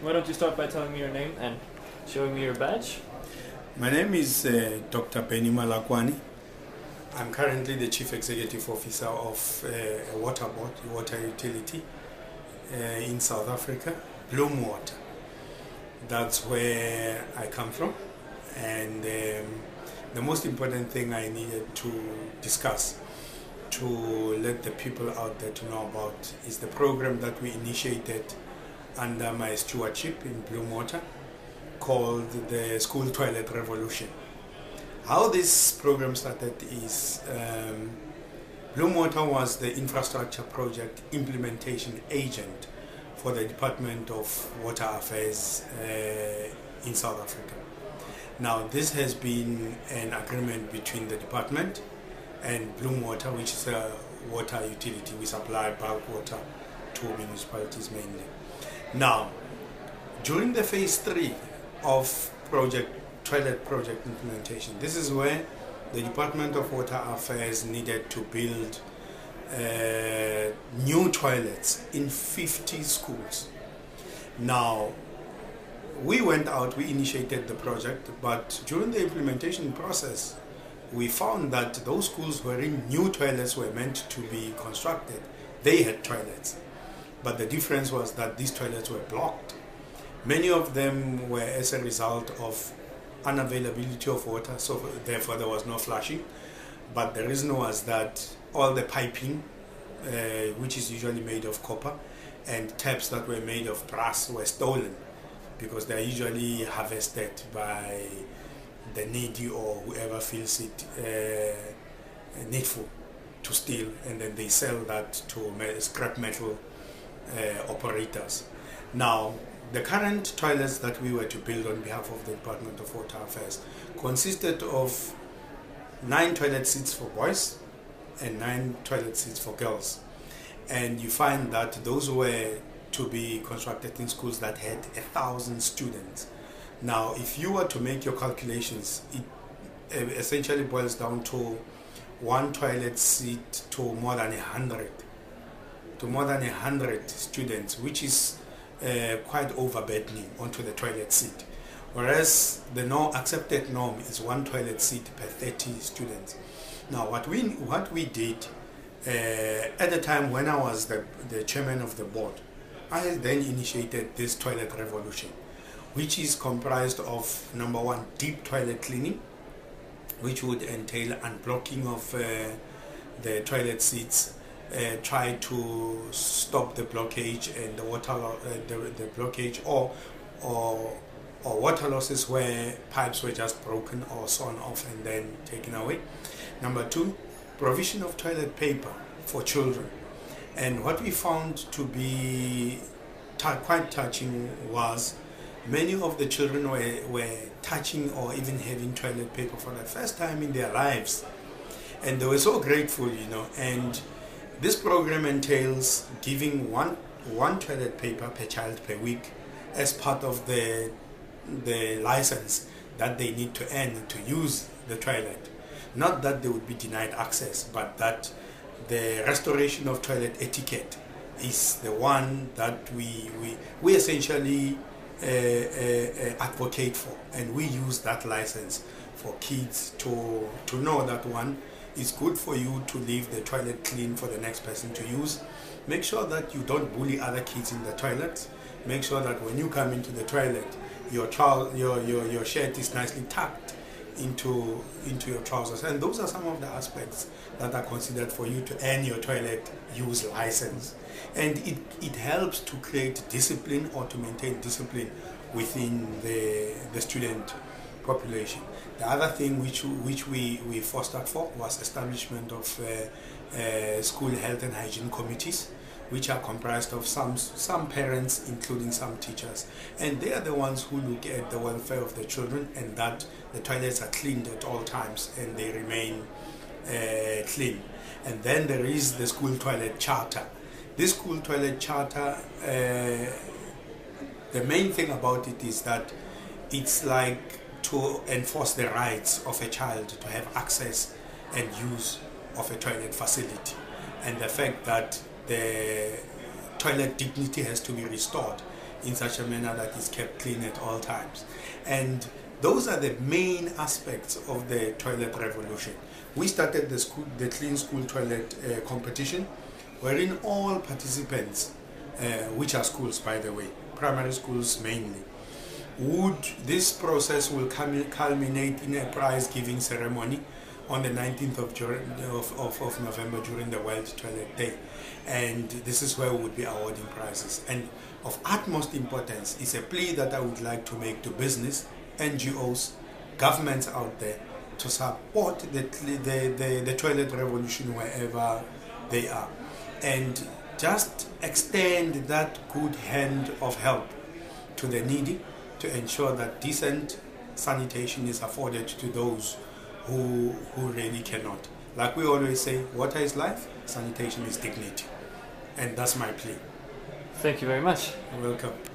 Why don't you start by telling me your name and showing me your badge? My name is Dr. Benny Malakwani. I'm currently the Chief Executive Officer of a water board, a water utility in South Africa, Bloem Water. That's where I come from. And the most important thing I needed to discuss to let the people out there to know about is the program that we initiated under my stewardship in Bloem Water called the School Toilet Revolution. How this program started is Bloem Water was the infrastructure project implementation agent for the Department of Water Affairs in South Africa. Now this has been an agreement between the department and Bloem Water, which is a water utility. We supply bulk water to municipalities mainly. Now, during the phase 3 of toilet project implementation, this is where the Department of Water Affairs needed to build new toilets in 50 schools. Now, we went out, we initiated the project, but during the implementation process, we found that those schools wherein new toilets were meant to be constructed, they had toilets. But the difference was that these toilets were blocked. Many of them were as a result of unavailability of water, so therefore there was no flushing. But the reason was that all the piping, which is usually made of copper, and taps that were made of brass were stolen because they are usually harvested by the needy or whoever feels it needful to steal, and then they sell that to scrap metal operators. Now, the current toilets that we were to build on behalf of the Department of Water Affairs consisted of 9 toilet seats for boys and 9 toilet seats for girls. And you find that those were to be constructed in schools that had 1,000 students. Now, if you were to make your calculations, it essentially boils down to 1 toilet seat to more than 100 students, which is quite overburdening onto the toilet seat. Whereas the accepted norm is 1 toilet seat per 30 students. Now, what we did at the time when I was the chairman of the board, I then initiated this toilet revolution, which is comprised of, number 1, deep toilet cleaning, which would entail unblocking of the toilet seats, try to stop the blockage and the water the blockage or water losses where pipes were just broken or sawn off and then taken away. Number 2, provision of toilet paper for children. And what we found to be quite touching was many of the children were touching or even having toilet paper for the first time in their lives. And they were so grateful, and this program entails giving one toilet paper per child per week as part of the license that they need to earn to use the toilet. Not that they would be denied access, but that the restoration of toilet etiquette is the one that we essentially advocate for, and we use that license for kids to know that, 1, it's good for you to leave the toilet clean for the next person to use. Make sure that you don't bully other kids in the toilets. Make sure that when you come into the toilet, your shirt is nicely tucked into your trousers. And those are some of the aspects that are considered for you to earn your toilet use license. And it helps to create discipline or to maintain discipline within the student population. The other thing which we fostered for was establishment of school health and hygiene committees, which are comprised of some parents, including some teachers, and they are the ones who look at the welfare of the children and that the toilets are cleaned at all times and they remain clean. And then there is the school toilet charter. This school toilet charter, the main thing about it is that it's like to enforce the rights of a child to have access and use of a toilet facility, and the fact that the toilet dignity has to be restored in such a manner that it's kept clean at all times. And those are the main aspects of the toilet revolution. We started the Clean School Toilet competition, wherein all participants, which are schools by the way, primary schools mainly, this process will culminate in a prize giving ceremony on the 19th of November during the World Toilet Day. And this is where we would be awarding prizes. And of utmost importance is a plea that I would like to make to business, NGOs, governments out there to support the toilet revolution wherever they are. And just extend that good hand of help to the needy to ensure that decent sanitation is afforded to those who really cannot. Like we always say, water is life, sanitation is dignity. And that's my plea. Thank you very much. You're welcome.